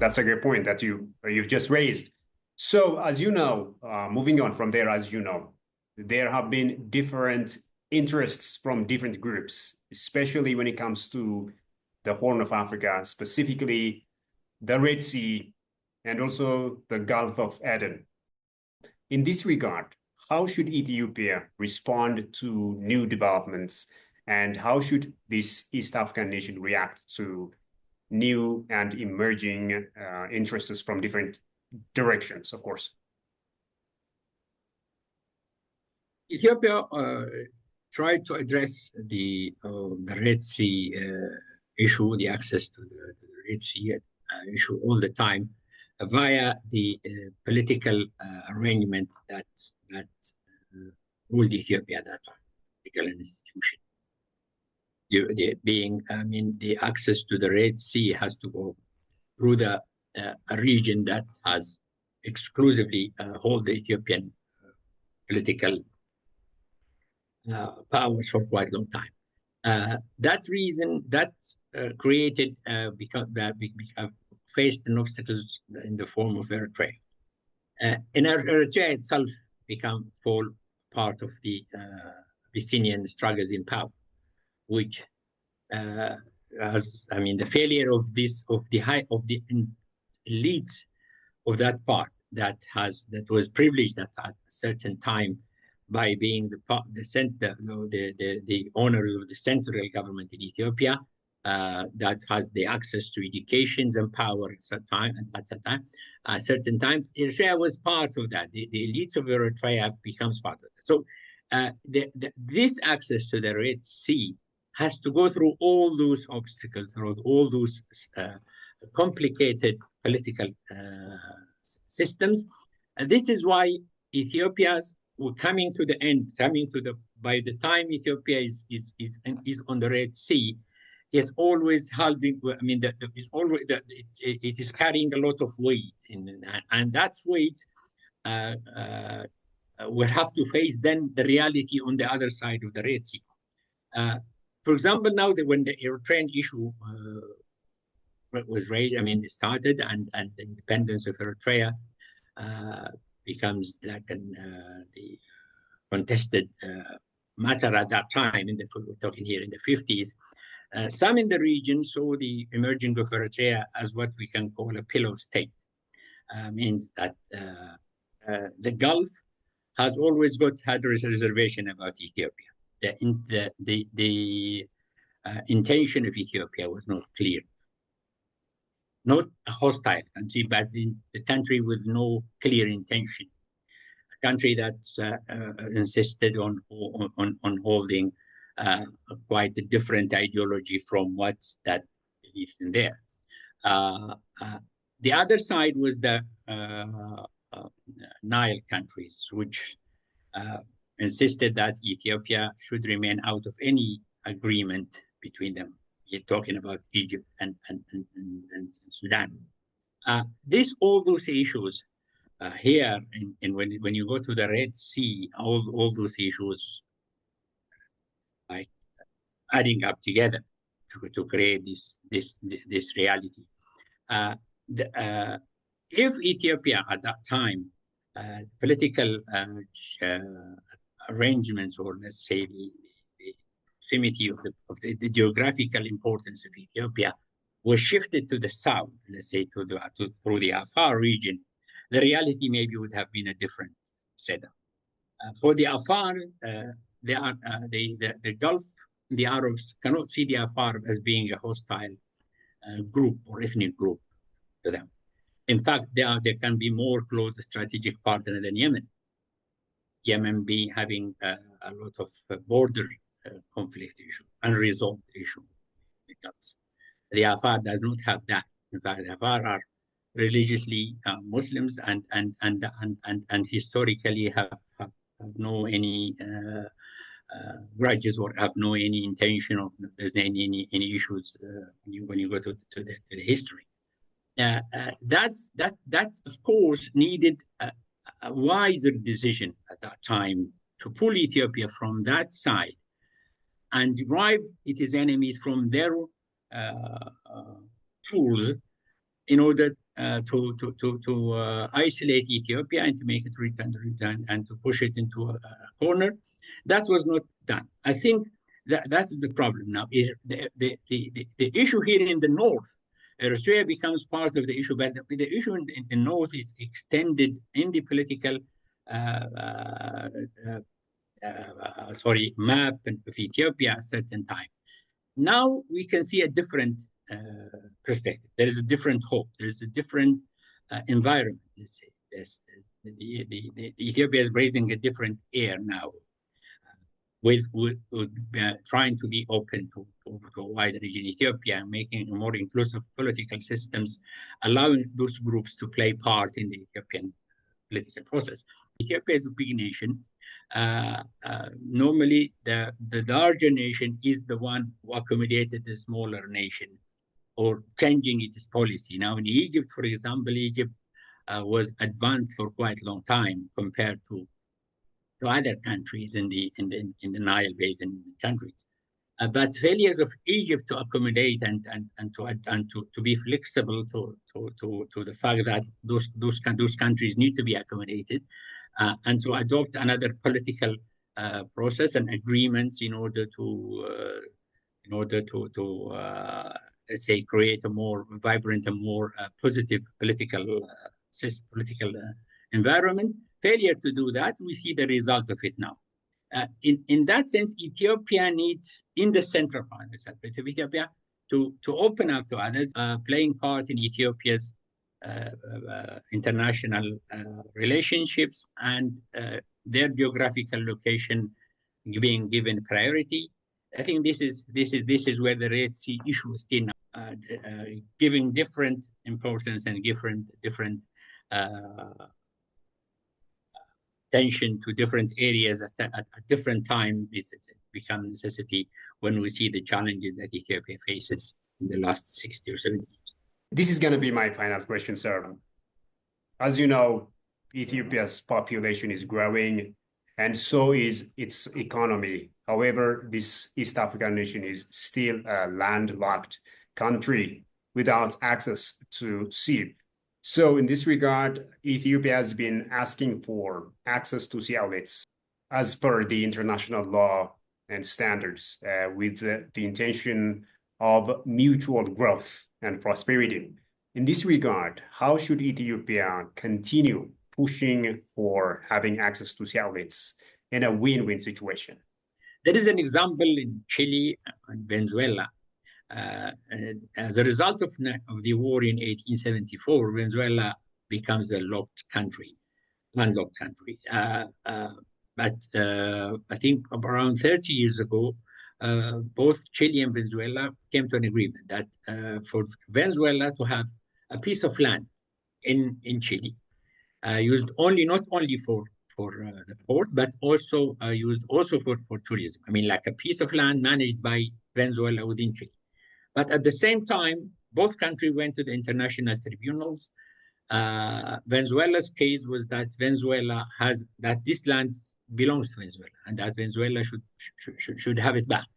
that's a great point that you've just raised. So, as you know, moving on from there, as you know, there have been different interests from different groups, especially when it comes to the Horn of Africa, specifically the Red Sea, and also the Gulf of Aden. In this regard, how should Ethiopia respond to new developments, and how should this East African nation react to new and emerging interests from different directions, of course? Ethiopia tried to address the Red Sea issue, the access to the Red Sea issue all the time via the political arrangement that ruled Ethiopia at that time, political institution. The access to the Red Sea has to go through a region that has exclusively hold the Ethiopian political powers for quite a long time. That reason that created faced an obstacles in the form of Eritrea. Eritrea itself became part of the Abyssinian struggles in power, which the failure of the elites of that part that was privileged at a certain time by being the owners of the central government in Ethiopia, that has the access to education and power at certain time. Eritrea was part of that. The elites of Eritrea becomes part of that. So this access to the Red Sea has to go through all those obstacles, through all those complicated political systems. And this is why Ethiopia's were coming to the end, by the time Ethiopia is on the Red Sea, it's always holding. It is carrying a lot of weight, and that weight will have to face then the reality on the other side of the Red Sea. For example, now when the Eritrean issue was raised, it started, and the independence of Eritrea becomes like the contested matter at that time. We're talking here in the 50s. Some in the region saw the emerging of Eritrea as what we can call a pillow state. Means that the Gulf has always had a reservation about Ethiopia. The intention of Ethiopia was not clear. Not a hostile country, but the country with no clear intention. A country that insisted on holding quite a different ideology from what's that believes in there. The other side was the Nile countries, which insisted that Ethiopia should remain out of any agreement between them. You're talking about Egypt and Sudan. All those issues here, when you go to the Red Sea, all those issues like adding up together to create this reality. If Ethiopia at that time political arrangements, or let's say the proximity of the geographical importance of Ethiopia was shifted to the south, let's say through the Afar region, the reality maybe would have been a different setup. For the Afar, the Gulf, the Arabs cannot see the Afar as being a hostile group or ethnic group to them. In fact, they can be more close strategic partner than Yemen. Yemen having a lot of border conflict issue, unresolved issue. The Afar does not have that. In fact, the Afar are religiously Muslims and historically have no any grudges, or have no any intention of there's any issues when you go to the history. That's of course needed a wiser decision at that time to pull Ethiopia from that side and derive its enemies from their tools in order to isolate Ethiopia and to make it redundant and to push it into a corner. That was not done. I think that's the problem now. The issue here in the north, Eritrea becomes part of the issue, but the issue in the north is extended in the political map of Ethiopia at a certain time. Now we can see a different perspective. There is a different hope. There is a different environment. Ethiopia is breathing a different air now, with trying to be open to a wider region. Ethiopia, making more inclusive political systems, allowing those groups to play part in the Ethiopian political process. Ethiopia is a big nation. Normally, the larger nation is the one who accommodated the smaller nation or changing its policy. Now, in Egypt, for example, Egypt was advanced for quite a long time compared to other countries in the Nile Basin countries. But failures of Egypt to accommodate and to be flexible to the fact that those countries need to be accommodated, and to adopt another political process and agreements in order to let's say, create a more vibrant and more positive political environment. Failure to do that, we see the result of it now. In that sense, Ethiopia needs, in the central part of Ethiopia, to open up to others, playing part in Ethiopia's international relationships and their geographical location being given priority. I think this is where the Red Sea issue is still giving different importance and different attention to different areas at different time. It's become necessity when we see the challenges that Ethiopia faces in the last 60 or 70 years. This is going to be my final question, sir. As you know, Ethiopia's population is growing, and so is its economy. However, this East African nation is still a landlocked country without access to sea. So in this regard, Ethiopia has been asking for access to sea outlets as per the international law and standards, with the intention of mutual growth and prosperity. In this regard, how should Ethiopia continue pushing for having access to sea outlets in a win-win situation? There is an example in Chile and Venezuela. As a result of the war in 1874, Venezuela becomes a landlocked country. But I think around 30 years ago, both Chile and Venezuela came to an agreement that for Venezuela to have a piece of land in Chile, used not only for the port, but also used also for tourism. I mean, like a piece of land managed by Venezuela within Chile. But at the same time, both countries went to the international tribunals. Venezuela's case was that this land belongs to Venezuela and that Venezuela should have it back.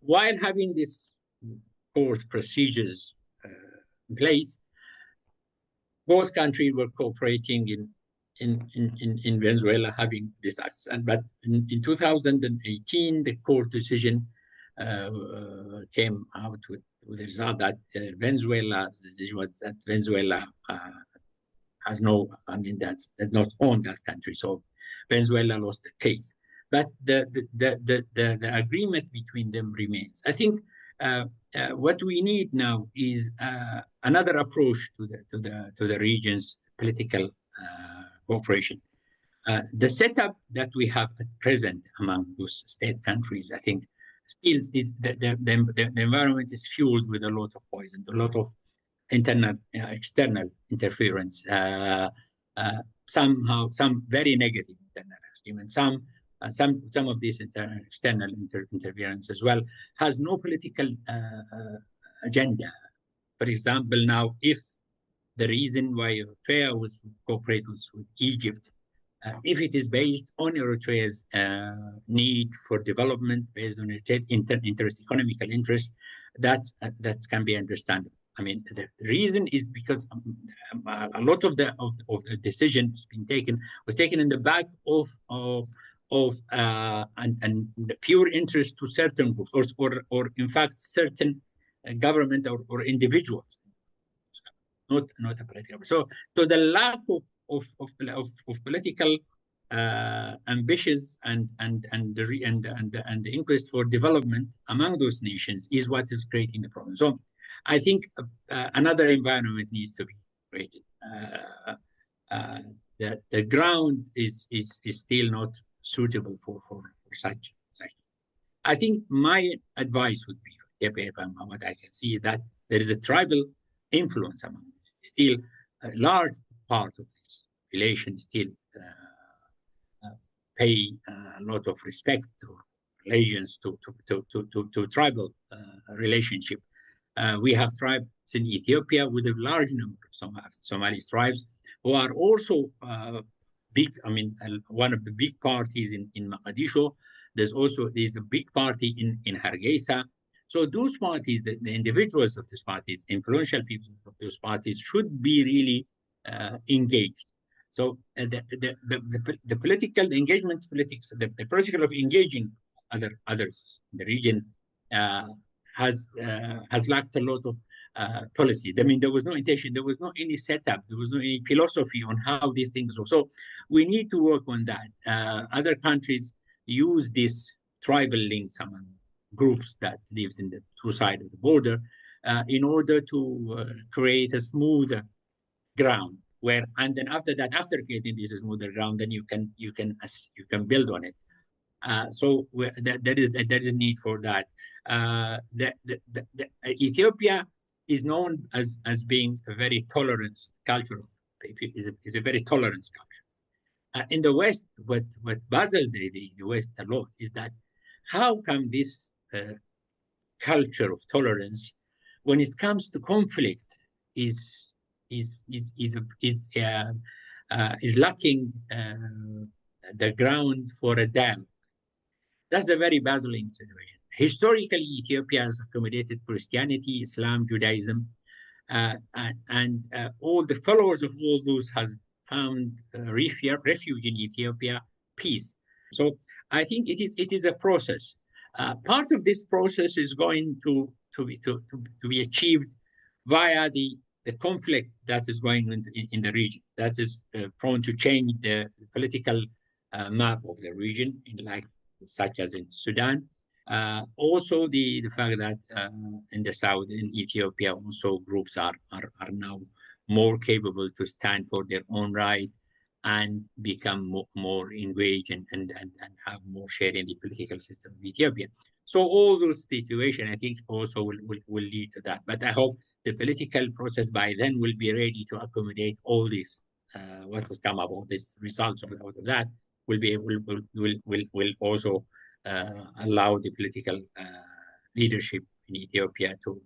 While having these court procedures in place, both countries were cooperating in Venezuela having this access. But in 2018, the court decision came out with the result that Venezuela has no, I mean, does not own that country. So Venezuela lost the case. But the agreement between them remains. I think what we need now is another approach to the region's political cooperation. The setup that we have at present among those state countries, I think, still is the environment is fueled with a lot of poison, a lot of external interference, some very negative internal, even some of these external interference as well has no political agenda. For example, now if the reason why Eritrea was cooperate with Egypt, if it is based on Eritrea's need for development, based on economical interest, that can be understandable. I mean, the reason is because a lot of the decisions was taken in the back of and the pure interest to certain groups, or in fact certain government or individuals, not a political. So the lack of political ambitions and the interest for development among those nations is what is creating the problem. So I think another environment needs to be created. The ground is still not suitable for such. I think my advice would be, what I can see, that there is a tribal influence among them. Still, a large part of this relation still pay a lot of respect or allegiance to tribal relationship. We have tribes in Ethiopia with a large number of Somali tribes who are also big. I mean, one of the big parties in Mogadishu. There's a big party in Hargeisa. So those parties, the individuals of these parties, influential people of those parties, should be really engaged. So the political engagement, the political of engaging others in the region has lacked a lot of policy. I mean, there was no intention, there was no any setup, there was no any philosophy on how these things go. So we need to work on that. Other countries use these tribal links among groups that lives in the two sides of the border in order to create a smoother ground. And then after creating this smoother ground, then you can build on it. So there is a need for that. Ethiopia is known as being a very tolerant culture. Is a very tolerant culture. In the West, what Basel the West a lot is that how come this culture of tolerance, when it comes to conflict, is lacking the ground for a dialogue. That's a very puzzling situation. Historically, Ethiopia has accommodated Christianity, Islam, Judaism, and all the followers of all those has found refuge in Ethiopia, peace. So I think it is a process. Part of this process is going to be achieved via the conflict that is going on in the region, that is prone to change the political map of the region, such as in Sudan. Also, the fact that in the south, in Ethiopia, also groups are now more capable to stand for their own right and become more engaged and have more share in the political system of Ethiopia. So all those situations, I think, also will lead to that. But I hope the political process by then will be ready to accommodate all this. What has come about this results out of that will also allow the political leadership in Ethiopia to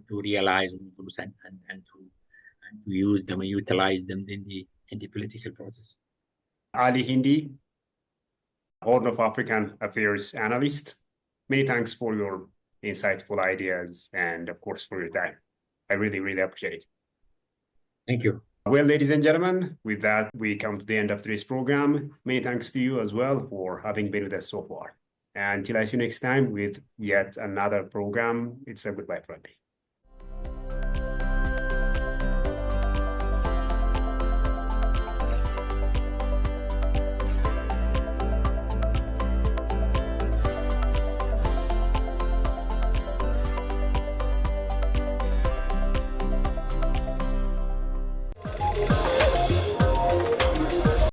realize those and to use them and utilize them in the political process. Ali Hindi, Horn of African Affairs Analyst, many thanks for your insightful ideas and, of course, for your time. I really, really appreciate it. Thank you. Well, ladies and gentlemen, with that, we come to the end of today's program. Many thanks to you as well for having been with us so far. And until I see you next time with yet another program, it's a goodbye from me.